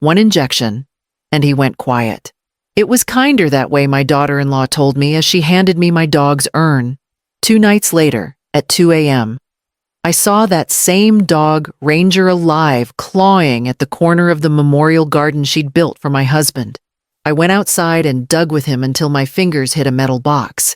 one injection, and he went quiet. It was kinder that way, my daughter-in-law told me as she handed me my dog's urn. 2 nights later, at 2 a.m., I saw that same dog, Ranger, alive, clawing at the corner of the memorial garden she'd built for my husband. I went outside and dug with him until my fingers hit a metal box.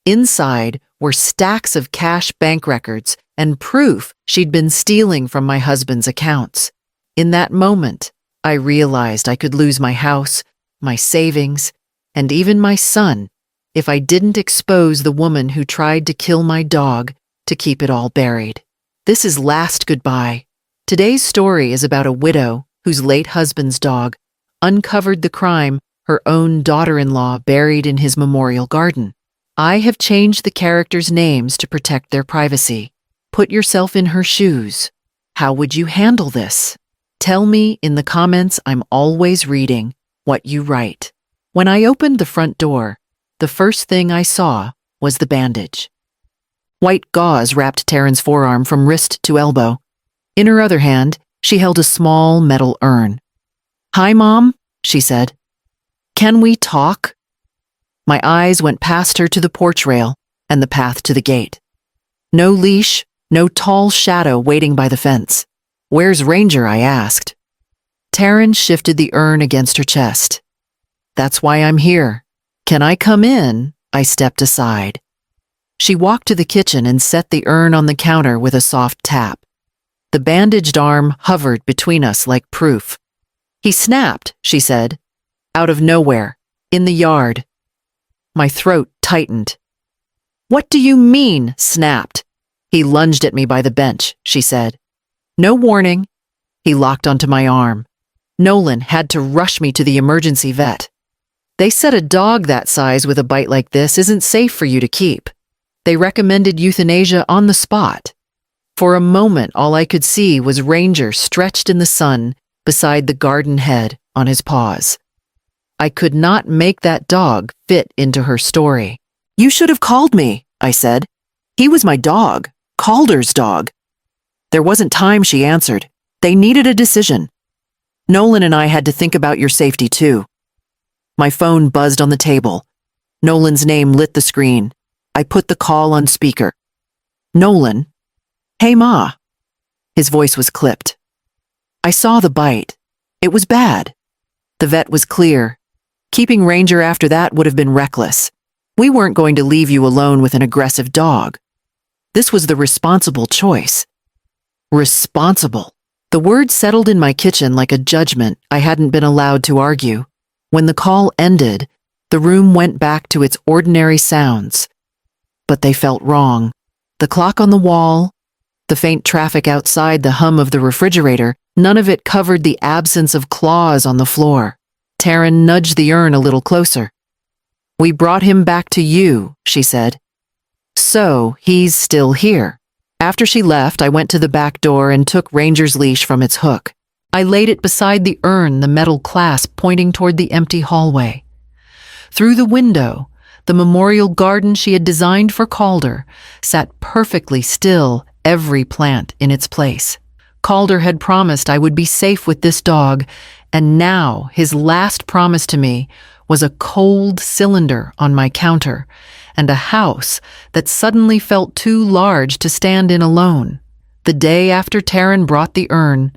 Inside were stacks of cash bank records and proof she'd been stealing from my husband's accounts. In that moment, I realized I could lose my house, my savings, and even my son if I didn't expose the woman who tried to kill my dog to keep it all buried. This is Last Goodbye. Today's story is about a widow whose late husband's dog uncovered the crime her own daughter-in-law buried in his memorial garden. I have changed the characters' names to protect their privacy. Put yourself in her shoes. How would you handle this? Tell me in the comments. I'm always reading what you write. When I opened the front door, the first thing I saw was the bandage. White gauze wrapped Taryn's forearm from wrist to elbow. In her other hand, she held a small metal urn. "Hi, Mom," she said. "Can we talk?" My eyes went past her to the porch rail and the path to the gate. No leash, no tall shadow waiting by the fence. "Where's Ranger?" I asked. Taryn shifted the urn against her chest. "That's why I'm here. Can I come in?" I stepped aside. She walked to the kitchen and set the urn on the counter with a soft tap. The bandaged arm hovered between us like proof. "He snapped," she said. "Out of nowhere. In the yard." My throat tightened. "What do you mean, snapped?" "He lunged at me by the bench," she said. "No warning." He locked onto my arm. "Nolan had to rush me to the emergency vet. They said a dog that size with a bite like this isn't safe for you to keep. They recommended euthanasia on the spot." For a moment, all I could see was Ranger stretched in the sun beside the garden head on his paws. I could not make that dog fit into her story. "You should have called me," I said. "He was my dog, Calder's dog." "There wasn't time," she answered. "They needed a decision. Nolan and I had to think about your safety too." My phone buzzed on the table. Nolan's name lit the screen. I put the call on speaker. "Nolan?" "Hey, Ma." His voice was clipped. "I saw the bite. It was bad. The vet was clear. Keeping Ranger after that would have been reckless. We weren't going to leave you alone with an aggressive dog. This was the responsible choice." Responsible. The word settled in my kitchen like a judgment I hadn't been allowed to argue. When the call ended, the room went back to its ordinary sounds. But they felt wrong. The clock on the wall, the faint traffic outside, the hum of the refrigerator, none of it covered the absence of claws on the floor. Taryn nudged the urn a little closer. "We brought him back to you," she said. "So he's still here." After she left, I went to the back door and took Ranger's leash from its hook. I laid it beside the urn, the metal clasp pointing toward the empty hallway. Through the window, the memorial garden she had designed for Calder sat perfectly still, every plant in its place. Calder had promised I would be safe with this dog, and now his last promise to me was a cold cylinder on my counter and a house that suddenly felt too large to stand in alone. The day after Taryn brought the urn,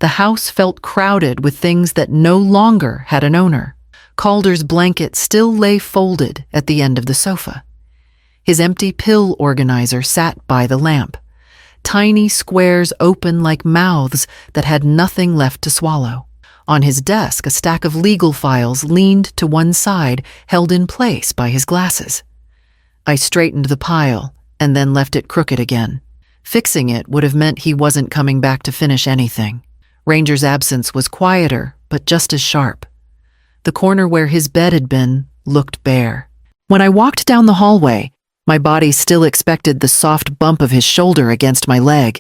the house felt crowded with things that no longer had an owner. Calder's blanket still lay folded at the end of the sofa. His empty pill organizer sat by the lamp, tiny squares open like mouths that had nothing left to swallow. On his desk, a stack of legal files leaned to one side, held in place by his glasses. I straightened the pile and then left it crooked again. Fixing it would have meant he wasn't coming back to finish anything. Ranger's absence was quieter, but just as sharp. The corner where his bed had been looked bare. When I walked down the hallway, my body still expected the soft bump of his shoulder against my leg.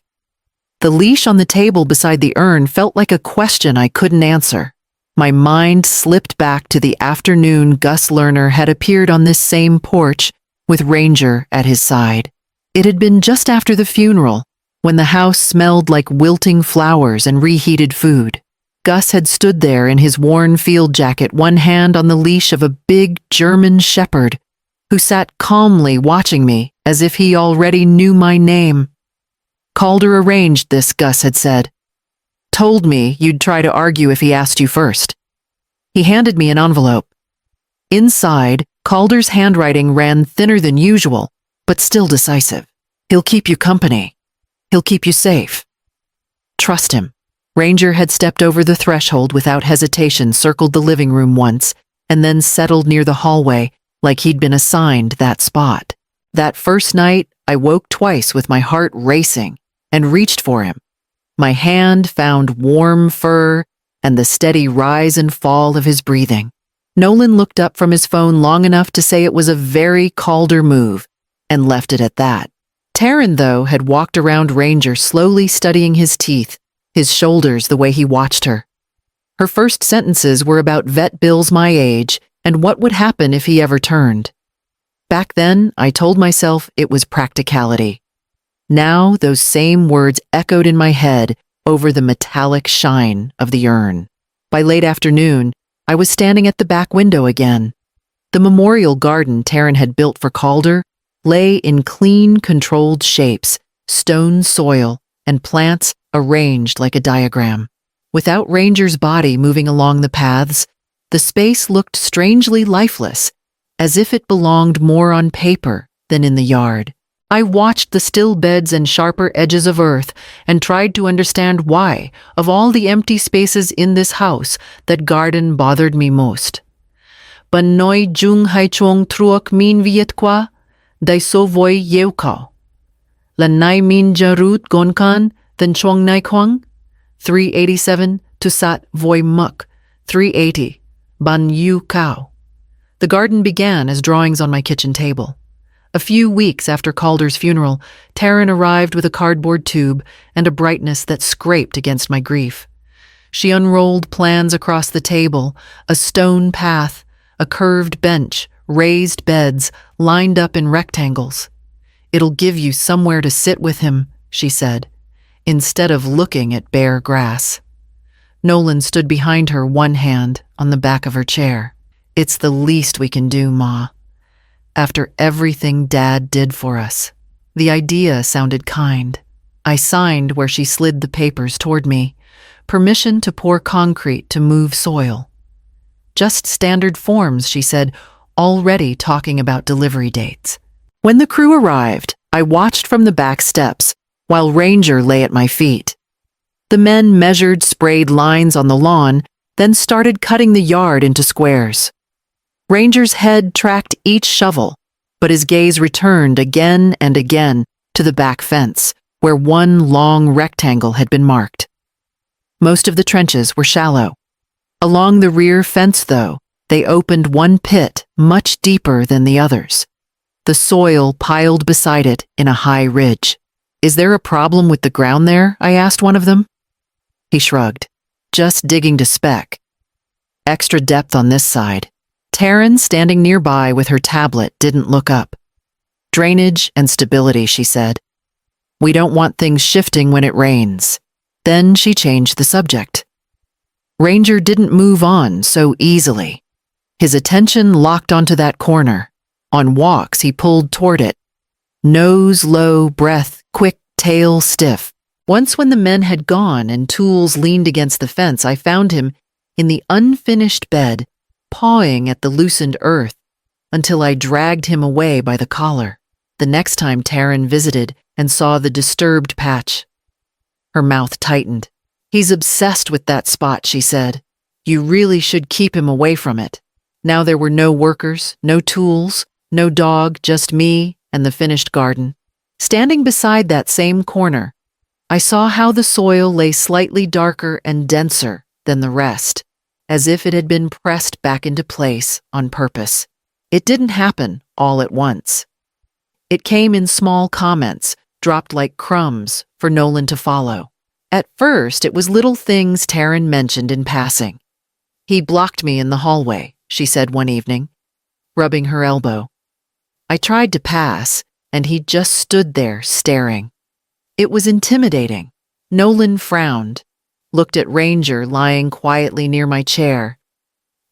The leash on the table beside the urn felt like a question I couldn't answer. My mind slipped back to the afternoon Gus Lerner had appeared on this same porch with Ranger at his side. It had been just after the funeral, when the house smelled like wilting flowers and reheated food. Gus had stood there in his worn field jacket, one hand on the leash of a big German shepherd, who sat calmly watching me as if he already knew my name. Calder arranged this, Gus had said. Told me you'd try to argue if he asked you first. He handed me an envelope. Inside, Calder's handwriting ran thinner than usual, but still decisive. He'll keep you company. He'll keep you safe. Trust him. Ranger had stepped over the threshold without hesitation, circled the living room once, and then settled near the hallway like he'd been assigned that spot. That first night, I woke twice with my heart racing and reached for him. My hand found warm fur and the steady rise and fall of his breathing. Nolan looked up from his phone long enough to say it was a very Calder move and left it at that. Taryn, though, had walked around Ranger, slowly studying his teeth, his shoulders, the way he watched her. Her first sentences were about vet bills my age and what would happen if he ever turned. Back then, I told myself it was practicality. Now, those same words echoed in my head over the metallic shine of the urn. By late afternoon, I was standing at the back window again. The memorial garden Taryn had built for Calder lay in clean, controlled shapes, stone soil, and plants arranged like a diagram. Without Ranger's body moving along the paths, the space looked strangely lifeless, as if it belonged more on paper than in the yard. I watched the still beds and sharper edges of earth and tried to understand why, of all the empty spaces in this house, that garden bothered me most. Ban noi jung hai chuong truok min viet qua, dai so voi yeukao. Lan nai min jarut gonkan, then chuong nai kwang. 387 to sat voi muk, 380, ban yu kao. The garden began as drawings on my kitchen table. A few weeks after Calder's funeral, Taryn arrived with a cardboard tube and a brightness that scraped against my grief. She unrolled plans across the table, a stone path, a curved bench, raised beds, lined up in rectangles. It'll give you somewhere to sit with him, she said, instead of looking at bare grass. Nolan stood behind her, one hand on the back of her chair. It's the least we can do, Ma. After everything Dad did for us. The idea sounded kind. I signed where she slid the papers toward me. Permission to pour concrete to move soil. Just standard forms, she said, already talking about delivery dates. When the crew arrived, I watched from the back steps while Ranger lay at my feet. The men measured, sprayed lines on the lawn, then started cutting the yard into squares. Ranger's head tracked each shovel, but his gaze returned again and again to the back fence, where one long rectangle had been marked. Most of the trenches were shallow. Along the rear fence, though, they opened one pit much deeper than the others. The soil piled beside it in a high ridge. Is there a problem with the ground there? I asked one of them. He shrugged. Just digging to spec. Extra depth on this side. Taryn, standing nearby with her tablet, didn't look up. Drainage and stability, she said. We don't want things shifting when it rains. Then she changed the subject. Ranger didn't move on so easily. His attention locked onto that corner. On walks, he pulled toward it. Nose low, breath quick, tail stiff. Once when the men had gone and tools leaned against the fence, I found him in the unfinished bed, pawing at the loosened earth until I dragged him away by the collar. The next time Taryn visited and saw the disturbed patch, her mouth tightened. He's obsessed with that spot, she said. You really should keep him away from it. Now there were no workers, no tools, no dog, just me and the finished garden. Standing beside that same corner, I saw how the soil lay slightly darker and denser than the rest, as if it had been pressed back into place on purpose. It didn't happen all at once. It came in small comments, dropped like crumbs for Nolan to follow. At first, it was little things Taryn mentioned in passing. He blocked me in the hallway, she said one evening, rubbing her elbow. I tried to pass, and he just stood there staring. It was intimidating. Nolan frowned. looked at Ranger lying quietly near my chair,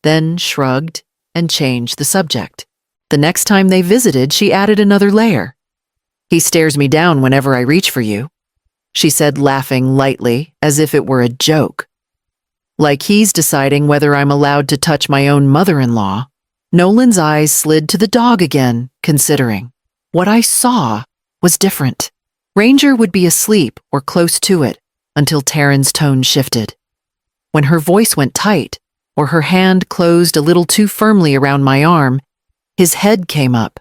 then shrugged and changed the subject. The next time they visited, she added another layer. "He stares me down whenever I reach for you," she said, laughing lightly, as if it were a joke. "Like he's deciding whether I'm allowed to touch my own mother-in-law." Nolan's eyes slid to the dog again, considering. What I saw was different. Ranger would be asleep or close to it until Taryn's tone shifted. When her voice went tight, or her hand closed a little too firmly around my arm, his head came up.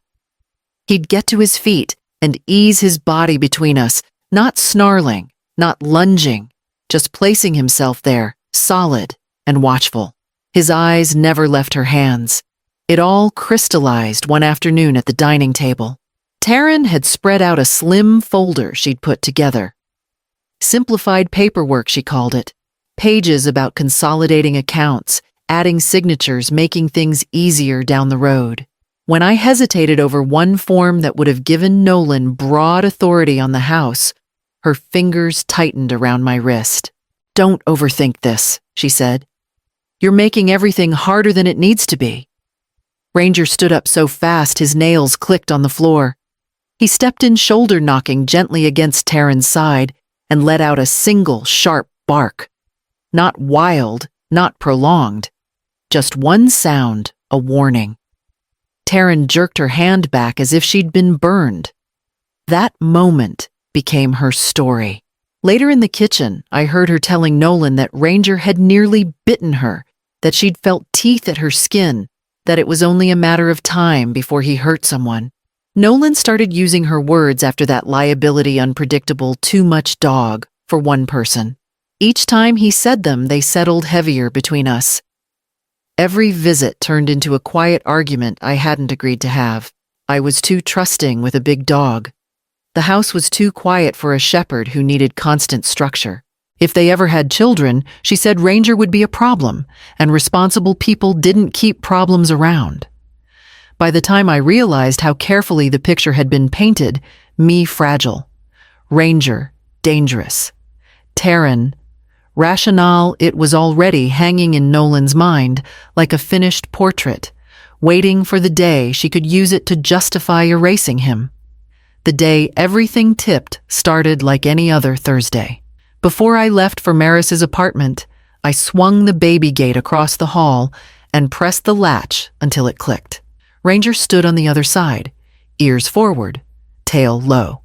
He'd get to his feet and ease his body between us, not snarling, not lunging, just placing himself there, solid and watchful. His eyes never left her hands. It all crystallized one afternoon at the dining table. Taryn had spread out a slim folder she'd put together. Simplified paperwork, she called it. Pages about consolidating accounts, adding signatures, making things easier down the road. When I hesitated over one form that would have given Nolan broad authority on the house, her fingers tightened around my wrist. "Don't overthink this," she said. "You're making everything harder than it needs to be." Ranger stood up so fast his nails clicked on the floor. He stepped in, shoulder-knocking gently against Taryn's side, and let out a single sharp bark. Not wild, not prolonged. Just one sound, a warning. Taryn jerked her hand back as if she'd been burned. That moment became her story. Later in the kitchen, I heard her telling Nolan that Ranger had nearly bitten her, that she'd felt teeth at her skin, that it was only a matter of time before he hurt someone. Nolan started using her words after that liability, unpredictable, too much dog for one person. Each time he said them, they settled heavier between us. Every visit turned into a quiet argument I hadn't agreed to have. I was too trusting with a big dog. The house was too quiet for a shepherd who needed constant structure. If they ever had children, she said Ranger would be a problem, and responsible people didn't keep problems around. By the time I realized how carefully the picture had been painted, me fragile, Ranger dangerous, Taryn rationale, it was already hanging in Nolan's mind like a finished portrait, waiting for the day she could use it to justify erasing him. The day everything tipped started like any other Thursday. Before I left for Maris's apartment, I swung the baby gate across the hall and pressed the latch until it clicked. Ranger stood on the other side, ears forward, tail low.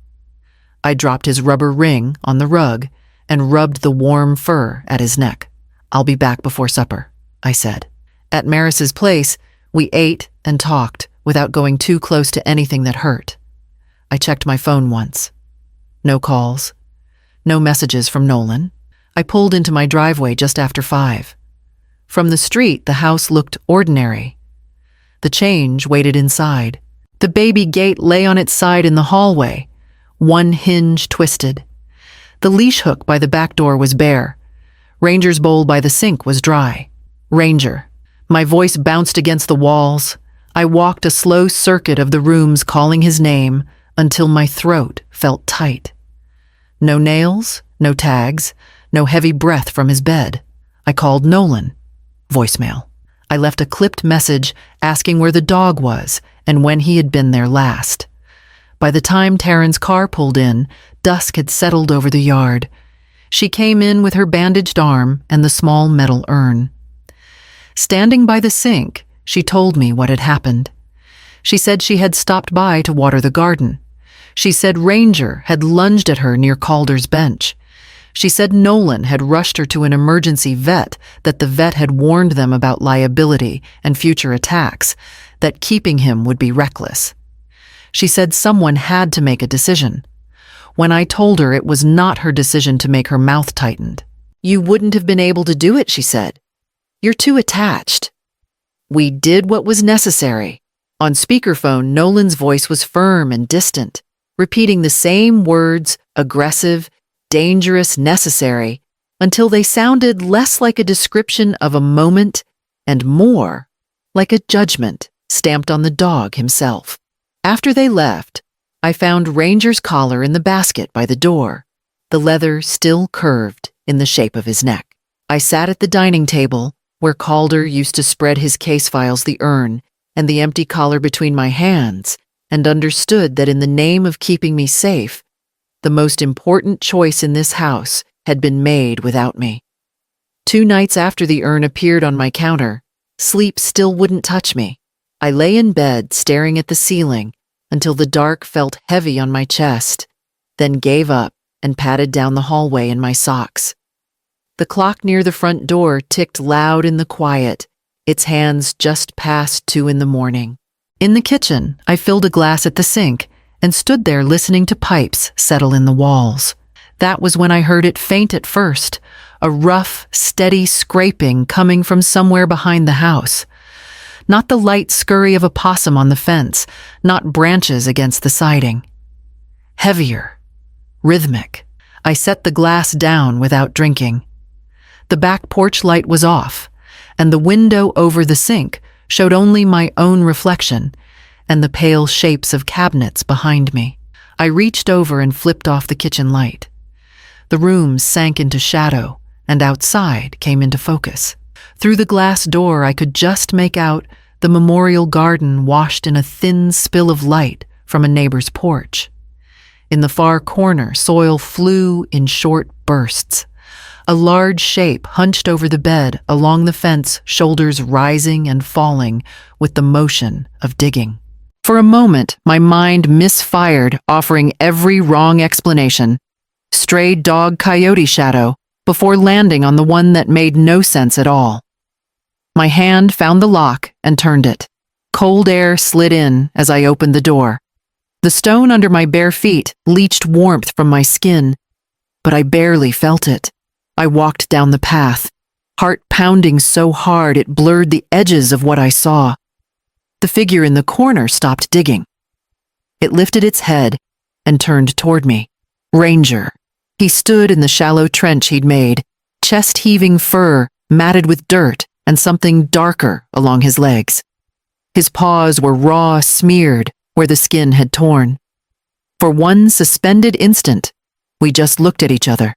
I dropped his rubber ring on the rug and rubbed the warm fur at his neck. "I'll be back before supper," I said. At Maris's place, we ate and talked without going too close to anything that hurt. I checked my phone once. No calls. No messages from Nolan. I pulled into my driveway just after 5. From the street, the house looked ordinary. The change waited inside. The baby gate lay on its side in the hallway, one hinge twisted. The leash hook by the back door was bare. Ranger's bowl by the sink was dry. Ranger. My voice bounced against the walls. I walked a slow circuit of the rooms calling his name until my throat felt tight. No nails, no tags, no heavy breath from his bed. I called Nolan. Voicemail. I left a clipped message asking where the dog was and when he had been there last. By the time Taryn's car pulled in, dusk had settled over the yard. She came in with her bandaged arm and the small metal urn. Standing by the sink, she told me what had happened. She said she had stopped by to water the garden. She said Ranger had lunged at her near Calder's bench. She said Nolan had rushed her to an emergency vet, that the vet had warned them about liability and future attacks, that keeping him would be reckless. She said someone had to make a decision. When I told her it was not her decision to make, her mouth tightened. "You wouldn't have been able to do it," she said. "You're too attached." We did what was necessary. On speakerphone, Nolan's voice was firm and distant, repeating the same words, aggressive, dangerous, necessary, until they sounded less like a description of a moment and more like a judgment stamped on the dog himself. After they left, I found Ranger's collar in the basket by the door, the leather still curved, in the shape of his neck. I sat at the dining table, where Calder used to spread his case files, the urn, and the empty collar between my hands, and understood that in the name of keeping me safe, the most important choice in this house had been made without me. 2 nights after the urn appeared on my counter, sleep still wouldn't touch me. I lay in bed staring at the ceiling until the dark felt heavy on my chest, then gave up and padded down the hallway in my socks. The clock near the front door ticked loud in the quiet, its hands just past 2 in the morning. In the kitchen, I filled a glass at the sink and stood there listening to pipes settle in the walls. That was when I heard it faint at first, a rough, steady scraping coming from somewhere behind the house. Not the light scurry of a possum on the fence, not branches against the siding. Heavier, rhythmic. I set the glass down without drinking. The back porch light was off, and the window over the sink showed only my own reflection and the pale shapes of cabinets behind me. I reached over and flipped off the kitchen light. The room sank into shadow, and outside came into focus. Through the glass door, I could just make out the memorial garden washed in a thin spill of light from a neighbor's porch. In the far corner, soil flew in short bursts. A large shape hunched over the bed, along the fence, shoulders rising and falling with the motion of digging. For a moment, my mind misfired, offering every wrong explanation. Stray dog coyote shadow, before landing on the one that made no sense at all. My hand found the lock and turned it. Cold air slid in as I opened the door. The stone under my bare feet leached warmth from my skin, but I barely felt it. I walked down the path, heart pounding so hard it blurred the edges of what I saw. The figure in the corner stopped digging. It lifted its head and turned toward me. Ranger. He stood in the shallow trench he'd made, chest-heaving fur matted with dirt and something darker along his legs. His paws were raw, smeared where the skin had torn. For one suspended instant, we just looked at each other.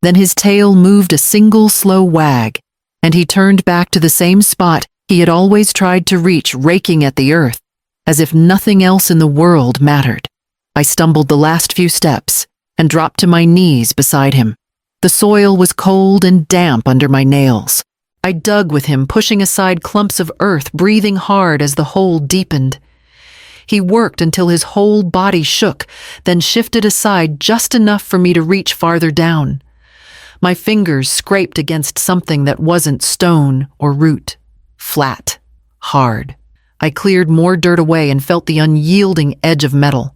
Then his tail moved a single slow wag, and he turned back to the same spot he had always tried to reach, raking at the earth, as if nothing else in the world mattered. I stumbled the last few steps and dropped to my knees beside him. The soil was cold and damp under my nails. I dug with him, pushing aside clumps of earth, breathing hard as the hole deepened. He worked until his whole body shook, then shifted aside just enough for me to reach farther down. My fingers scraped against something that wasn't stone or root. Flat, hard. I cleared more dirt away and felt the unyielding edge of metal.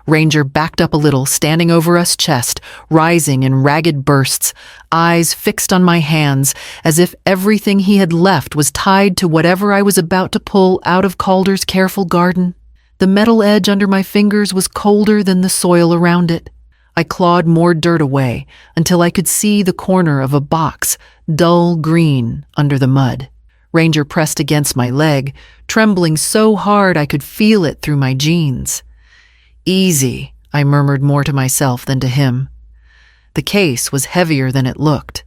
Ranger backed up a little, standing over us, chest rising in ragged bursts, eyes fixed on my hands, as if everything he had left was tied to whatever I was about to pull out of Calder's careful garden. The metal edge under my fingers was colder than the soil around it. I clawed more dirt away until I could see the corner of a box, dull green under the mud. Ranger pressed against my leg, trembling so hard I could feel it through my jeans. Easy, I murmured more to myself than to him. The case was heavier than it looked.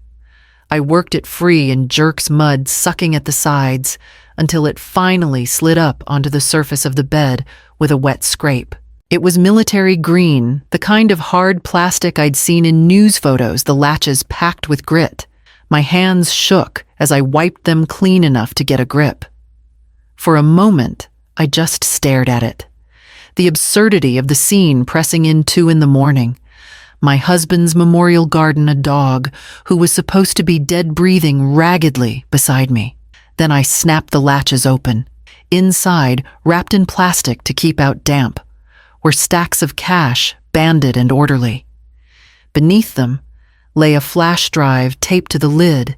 I worked it free in jerks mud sucking at the sides until it finally slid up onto the surface of the bed with a wet scrape. It was military green, the kind of hard plastic I'd seen in news photos, the latches packed with grit. My hands shook as I wiped them clean enough to get a grip. For a moment, I just stared at it. The absurdity of the scene pressing in 2 in the morning. My husband's memorial garden, a dog who was supposed to be dead breathing raggedly beside me. Then I snapped the latches open. Inside, wrapped in plastic to keep out damp, were stacks of cash, banded and orderly. Beneath them lay a flash drive taped to the lid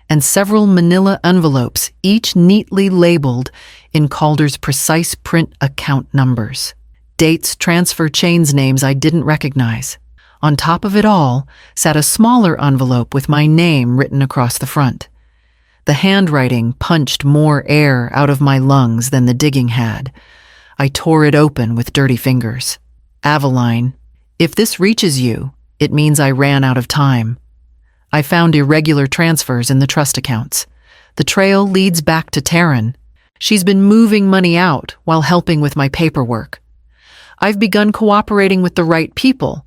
and several manila envelopes, each neatly labeled in Calder's precise print account numbers. Dates, transfer chains, names I didn't recognize. On top of it all sat a smaller envelope with my name written across the front. The handwriting punched more air out of my lungs than the digging had. I tore it open with dirty fingers. Aveline, if this reaches you, it means I ran out of time. I found irregular transfers in the trust accounts. The trail leads back to Taryn. She's been moving money out while helping with my paperwork. I've begun cooperating with the right people,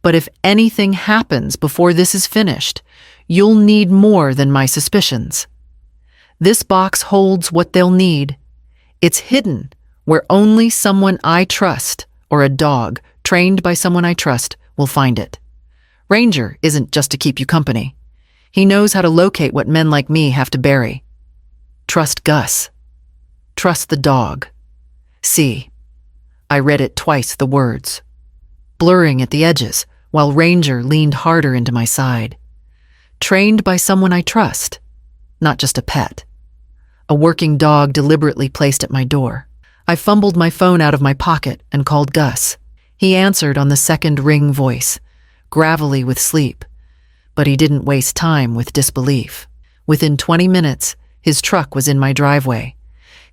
but if anything happens before this is finished, you'll need more than my suspicions. This box holds what they'll need. It's hidden where only someone I trust, or a dog trained by someone I trust, will find it. Ranger isn't just to keep you company. He knows how to locate what men like me have to bury. Trust Gus. Trust the dog. See. I read it twice, the words, blurring at the edges, while Ranger leaned harder into my side. Trained by someone I trust, not just a pet. A working dog deliberately placed at my door. I fumbled my phone out of my pocket and called Gus. He answered on the second ring voice, gravelly with sleep, but he didn't waste time with disbelief. Within 20 minutes, his truck was in my driveway,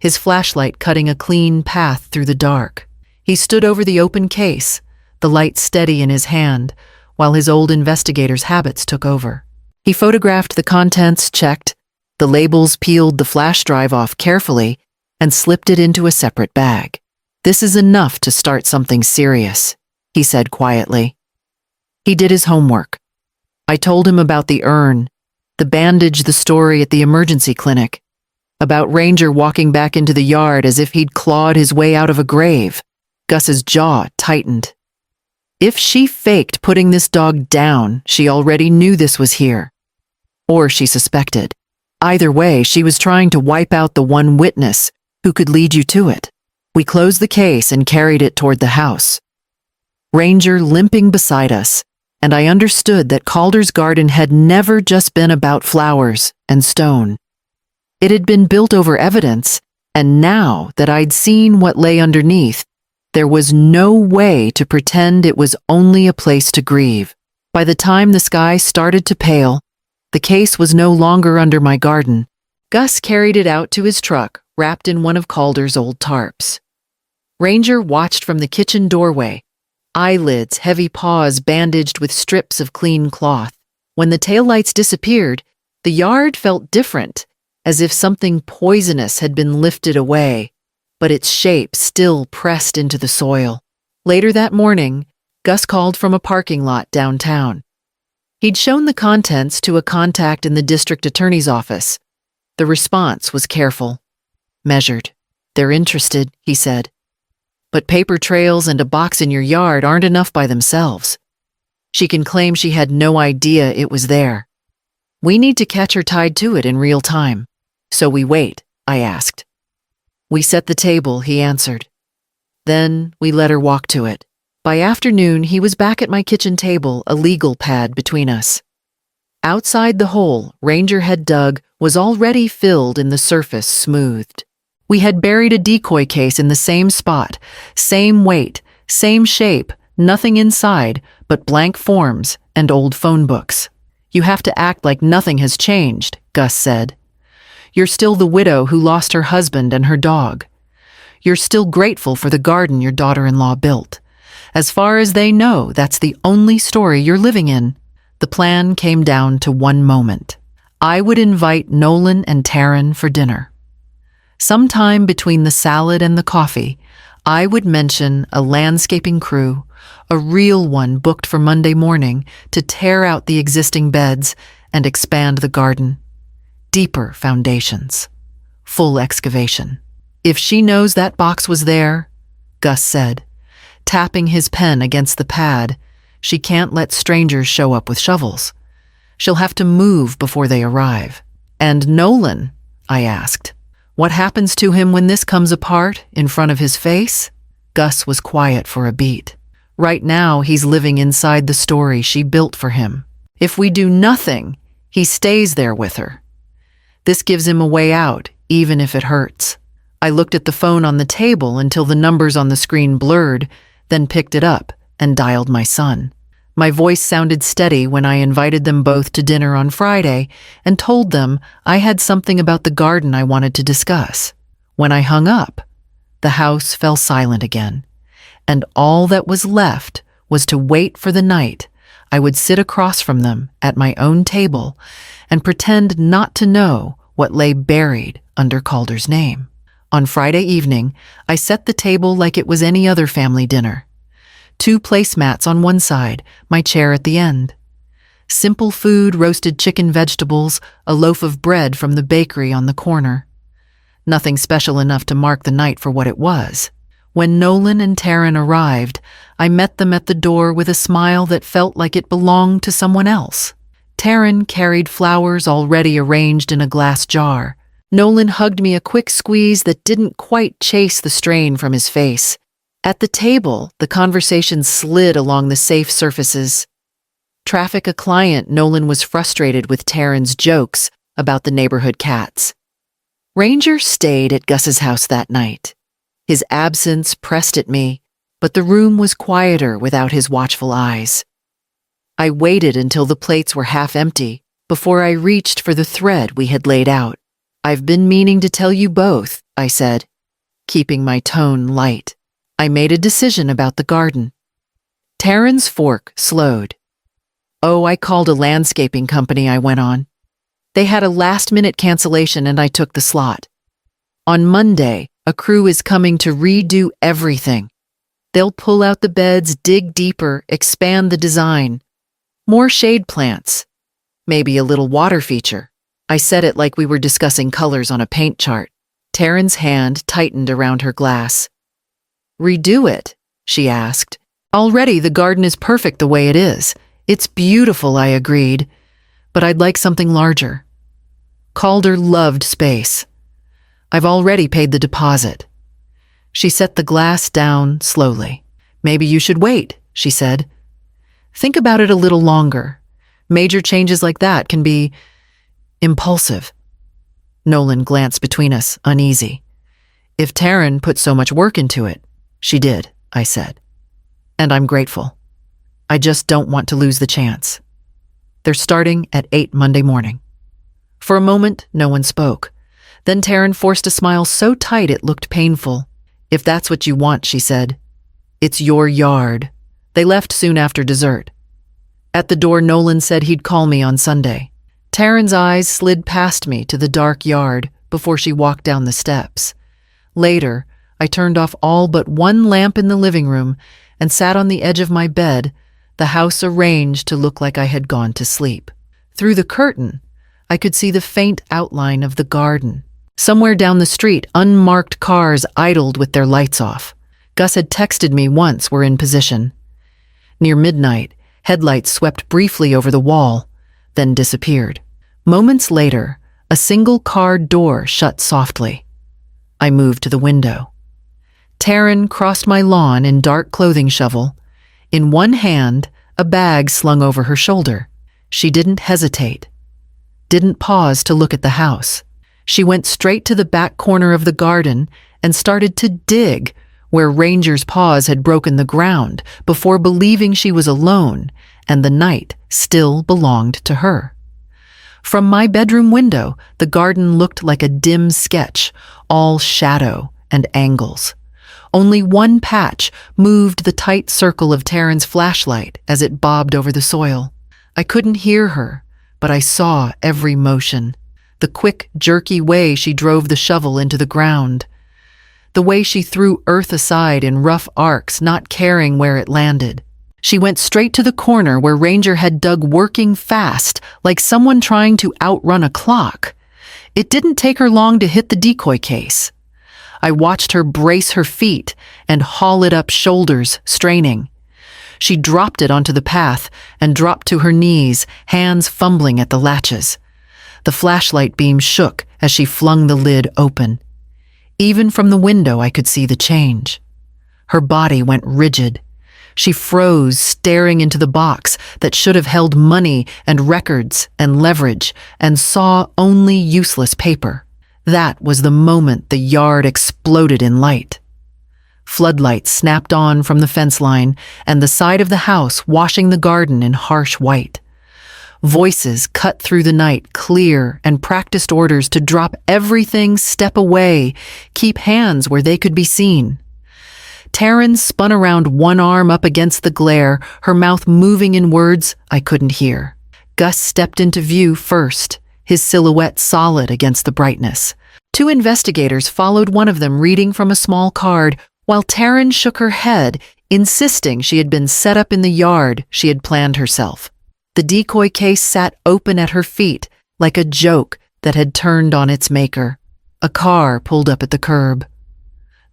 his flashlight cutting a clean path through the dark. He stood over the open case, the light steady in his hand, while his old investigator's habits took over. He photographed the contents, checked, the labels, peeled the flash drive off carefully, and slipped it into a separate bag. "This is enough to start something serious," he said quietly. He did his homework. I told him about the urn, the bandage, the story at the emergency clinic, about Ranger walking back into the yard as if he'd clawed his way out of a grave. Gus's jaw tightened. If she faked putting this dog down, she already knew this was here. Or she suspected. Either way, she was trying to wipe out the one witness who could lead you to it. We closed the case and carried it toward the house. Ranger limping beside us, and I understood that Calder's garden had never just been about flowers and stone. It had been built over evidence, and now that I'd seen what lay underneath, there was no way to pretend it was only a place to grieve. By the time the sky started to pale, the case was no longer under my garden. Gus carried it out to his truck, wrapped in one of Calder's old tarps. Ranger watched from the kitchen doorway, eyelids, heavy paws bandaged with strips of clean cloth. When the taillights disappeared, the yard felt different, as if something poisonous had been lifted away, but its shape still pressed into the soil. Later that morning, Gus called from a parking lot downtown. He'd shown the contents to a contact in the district attorney's office. The response was careful, measured. "They're interested," he said. "But paper trails and a box in your yard aren't enough by themselves. She can claim she had no idea it was there. We need to catch her tied to it in real time." "So we wait?" I asked. "We set the table," he answered. Then we let her walk to it. By afternoon, he was back at my kitchen table, a legal pad between us. Outside the hole Ranger had dug was already filled and the surface smoothed. We had buried a decoy case in the same spot, same weight, same shape, nothing inside but blank forms and old phone books. "You have to act like nothing has changed," Gus said. "You're still the widow who lost her husband and her dog. You're still grateful for the garden your daughter-in-law built. As far as they know, that's the only story you're living in." The plan came down to one moment. I would invite Nolan and Taryn for dinner. Sometime between the salad and the coffee, I would mention a landscaping crew, a real one booked for Monday morning to tear out the existing beds and expand the garden. Deeper foundations. Full excavation. "If she knows that box was there," Gus said, tapping his pen against the pad, "she can't let strangers show up with shovels. She'll have to move before they arrive." "And Nolan?" I asked. "What happens to him when this comes apart in front of his face?" Gus was quiet for a beat. "Right now, he's living inside the story she built for him. If we do nothing, he stays there with her. This gives him a way out, even if it hurts." I looked at the phone on the table until the numbers on the screen blurred, then picked it up and dialed my son. My voice sounded steady when I invited them both to dinner on Friday and told them I had something about the garden I wanted to discuss. When I hung up, the house fell silent again, and all that was left was to wait for the night I would sit across from them at my own table and pretend not to know what lay buried under Calder's name. On Friday evening, I set the table like it was any other family dinner. 2 placemats on one side, my chair at the end. Simple food, roasted chicken, vegetables, a loaf of bread from the bakery on the corner. Nothing special enough to mark the night for what it was. When Nolan and Taryn arrived, I met them at the door with a smile that felt like it belonged to someone else. Taryn carried flowers already arranged in a glass jar. Nolan hugged me a quick squeeze that didn't quite chase the strain from his face. At the table, the conversation slid along the safe surfaces. Traffic a client, Nolan was frustrated with Taryn's jokes about the neighborhood cats. Ranger stayed at Gus's house that night. His absence pressed at me, but the room was quieter without his watchful eyes. I waited until the plates were half empty before I reached for the thread we had laid out. "I've been meaning to tell you both," I said, keeping my tone light. "I made a decision about the garden." Taryn's fork slowed. "Oh, I called a landscaping company," I went on. "They had a last-minute cancellation and I took the slot. On Monday, a crew is coming to redo everything. They'll pull out the beds, dig deeper, expand the design. More shade plants. Maybe a little water feature." I said it like we were discussing colors on a paint chart. Taryn's hand tightened around her glass. "Redo it?" she asked. "Already the garden is perfect the way it is. It's beautiful," I agreed, "but I'd like something larger." Calder loved space. "I've already paid the deposit." She set the glass down slowly. "Maybe you should wait," she said. "Think about it a little longer. Major changes like that can be impulsive." Nolan glanced between us, uneasy. "If Taryn put so much work into it." "She did," I said. "And I'm grateful. I just don't want to lose the chance." "They're starting at 8 Monday morning." For a moment, no one spoke. Then Taryn forced a smile so tight it looked painful. "If that's what you want," she said. "It's your yard." They left soon after dessert. At the door, Nolan said he'd call me on Sunday. Taryn's eyes slid past me to the dark yard before she walked down the steps. Later, I turned off all but one lamp in the living room and sat on the edge of my bed, the house arranged to look like I had gone to sleep. Through the curtain, I could see the faint outline of the garden. Somewhere down the street, unmarked cars idled with their lights off. Gus had texted me once we're in position. Near midnight, headlights swept briefly over the wall, then disappeared. Moments later, a single car door shut softly. I moved to the window. Taryn crossed my lawn in dark clothing shovel. In one hand, a bag slung over her shoulder. She didn't hesitate. Didn't pause to look at the house. She went straight to the back corner of the garden and started to dig where Ranger's paws had broken the ground before believing she was alone and the night still belonged to her. From my bedroom window, the garden looked like a dim sketch, all shadow and angles. Only one patch moved the tight circle of Taryn's flashlight as it bobbed over the soil. I couldn't hear her, but I saw every motion. The quick, jerky way she drove the shovel into the ground. The way she threw earth aside in rough arcs, not caring where it landed. She went straight to the corner where Ranger had dug, working fast, like someone trying to outrun a clock. It didn't take her long to hit the decoy case. I watched her brace her feet and haul it up, shoulders straining. She dropped it onto the path and dropped to her knees, hands fumbling at the latches. The flashlight beam shook as she flung the lid open. Even from the window, I could see the change. Her body went rigid. She froze, staring into the box that should have held money and records and leverage, and saw only useless paper. That was the moment the yard exploded in light. Floodlights snapped on from the fence line and the side of the house, washing the garden in harsh white. Voices cut through the night, clear, and practiced orders to drop everything, step away, keep hands where they could be seen. Taryn spun around, one arm up against the glare, her mouth moving in words I couldn't hear. Gus stepped into view first, his silhouette solid against the brightness. Two investigators followed one of them, reading from a small card, while Taryn shook her head, insisting she had been set up in the yard she had planned herself. The decoy case sat open at her feet, like a joke that had turned on its maker. A car pulled up at the curb.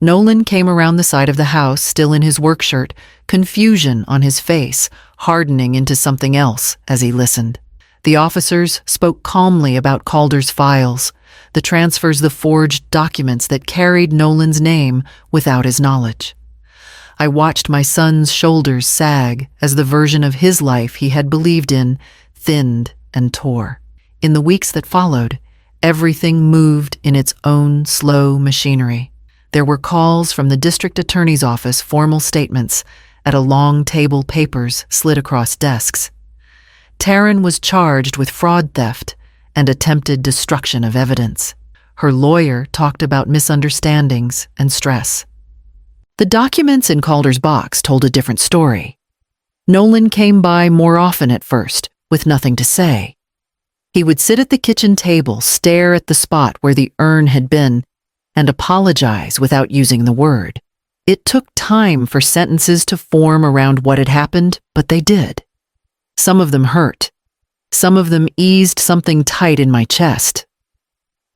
Nolan came around the side of the house, still in his work shirt, confusion on his face, hardening into something else as he listened. The officers spoke calmly about Calder's files, the transfers, the forged documents that carried Nolan's name without his knowledge. I watched my son's shoulders sag as the version of his life he had believed in thinned and tore. In the weeks that followed, everything moved in its own slow machinery. There were calls from the district attorney's office, formal statements, at a long table, papers slid across desks. Taryn was charged with fraud, theft, and attempted destruction of evidence. Her lawyer talked about misunderstandings and stress. The documents in Calder's box told a different story. Nolan came by more often at first, with nothing to say. He would sit at the kitchen table, stare at the spot where the urn had been, and apologize without using the word. It took time for sentences to form around what had happened, but they did. Some of them hurt. Some of them eased something tight in my chest.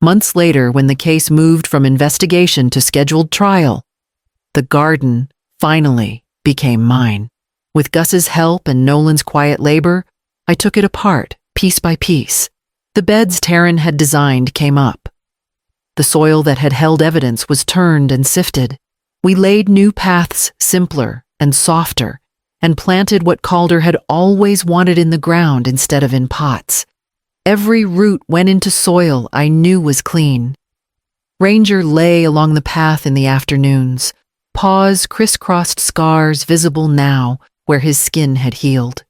Months later, when the case moved from investigation to scheduled trial, the garden finally became mine. With Gus's help and Nolan's quiet labor, I took it apart, piece by piece. The beds Taryn had designed came up. The soil that had held evidence was turned and sifted. We laid new paths, simpler and softer, and planted what Calder had always wanted in the ground instead of in pots. Every root went into soil I knew was clean. Ranger lay along the path in the afternoons, paws crisscrossed, scars visible now where his skin had healed.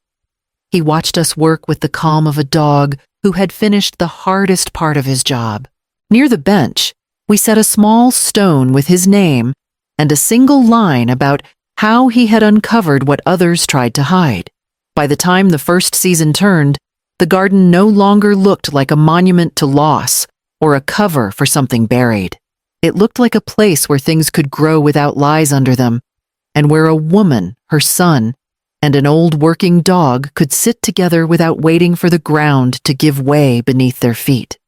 He watched us work with the calm of a dog who had finished the hardest part of his job. Near the bench, we set a small stone with his name and a single line about how he had uncovered what others tried to hide. By the time the first season turned, the garden no longer looked like a monument to loss or a cover for something buried. It looked like a place where things could grow without lies under them, and where a woman, her son, and an old working dog could sit together without waiting for the ground to give way beneath their feet.